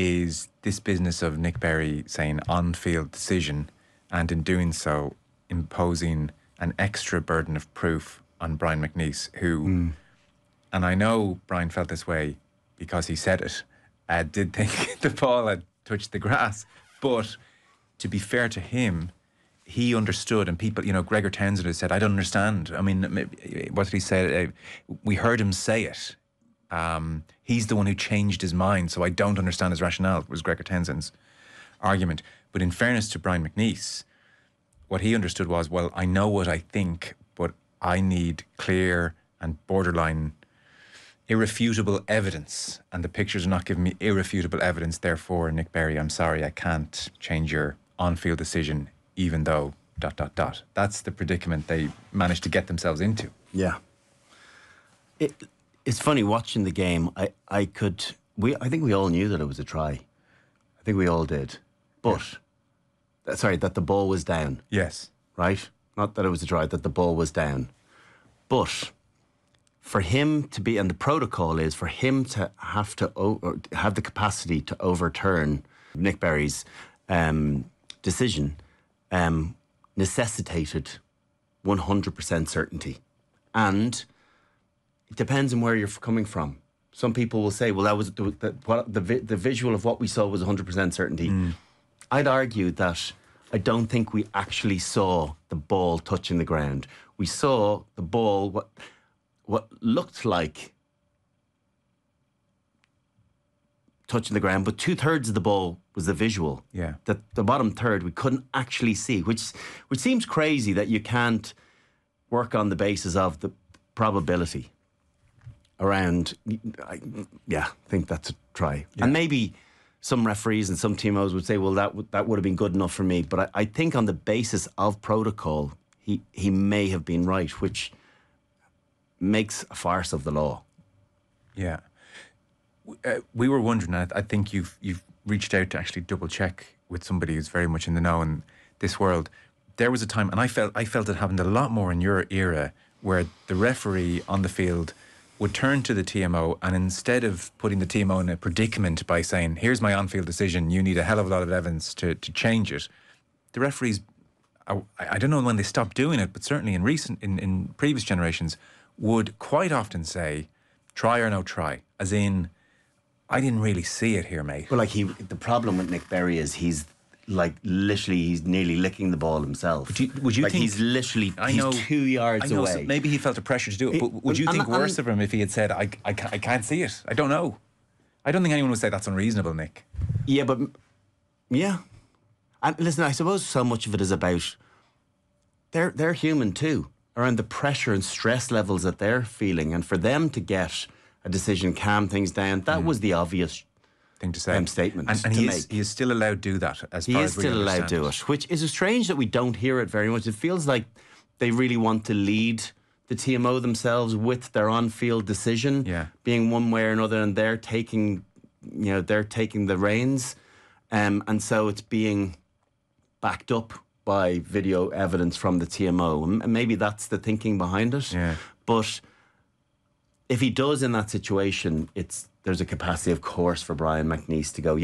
is this business of Nick Berry saying on-field decision, and in doing so imposing an extra burden of proof on Brian McNeice, who, and I know Brian felt this way because he said it, did think the ball had touched the grass. But to be fair to him, he understood, and people, Gregor Townsend has said, I don't understand. I mean, what did he say? We heard him say it. He's the one who changed his mind, so I don't understand his rationale, was Gregor Townsend's argument. But in fairness to Brian McNeice, what he understood was, well, I know what I think, but I need clear and borderline irrefutable evidence, and the pictures are not giving me irrefutable evidence. Therefore, Nick Berry, I'm sorry, I can't change your on-field decision, even though ... That's the predicament they managed to get themselves into. Yeah. It's funny watching the game. I think we all knew that it was a try. I think we all did. But that the ball was down. Yes. Right? Not that it was a try, that the ball was down. But for him to be, and the protocol is for him to have the capacity to overturn Nick Berry's decision, necessitated 100% certainty. And it depends on where you're coming from. Some people will say, well, that was the visual of what we saw was 100% certainty. I'd argue that I don't think we actually saw the ball touching the ground. We saw the ball, what looked like touching the ground, but 2/3 of the ball was the visual. Yeah. That the bottom third we couldn't actually see, which seems crazy that you can't work on the basis of the probability around. I think that's a try. Yeah. And maybe some referees and some TMOs would say, well, that would have been good enough for me. But I think on the basis of protocol, he may have been right, which makes a farce of the law. Yeah. We were wondering, I think you've reached out to actually double check with somebody who's very much in the know in this world. There was a time, and I felt it happened a lot more in your era, where the referee on the field would turn to the TMO, and instead of putting the TMO in a predicament by saying, here's my on-field decision, you need a hell of a lot of evidence to change it, the referees, I don't know when they stopped doing it, but certainly in previous generations, would quite often say, try or no try, as in, I didn't really see it here, mate. Well, the problem with Nick Berry is he's nearly licking the ball himself. Would you think he's literally 2 yards away? So maybe he felt the pressure to do it. But would you think worse of him if he had said, I can't see it? I don't know. I don't think anyone would say that's unreasonable, Nick. Yeah, but and listen, I suppose so much of it is about they're human too, around the pressure and stress levels that they're feeling, and for them to get a decision, calm things down, that was the obvious thing to say. Statement and he is still allowed to do that, as he far is as we still allowed understand. to do it, which is strange that we don't hear it very much. It feels like they really want to lead the TMO themselves with their on-field decision, being one way or another, and they're taking the reins, and so it's being backed up by video evidence from the TMO, and maybe that's the thinking behind it. Yeah. But if he does in that situation, there's a capacity, of course, for Brian McNeice to go,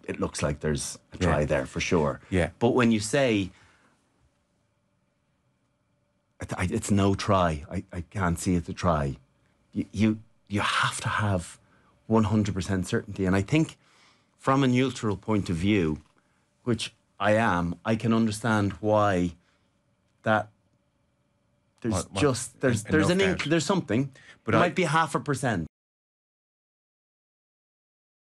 it looks like there's a try there for sure. Yeah. But when you say it's no try, I can't see it to try, you have to have 100% certainty. And I think from a neutral point of view, which I can understand why that there's something, but it might be 0.5%.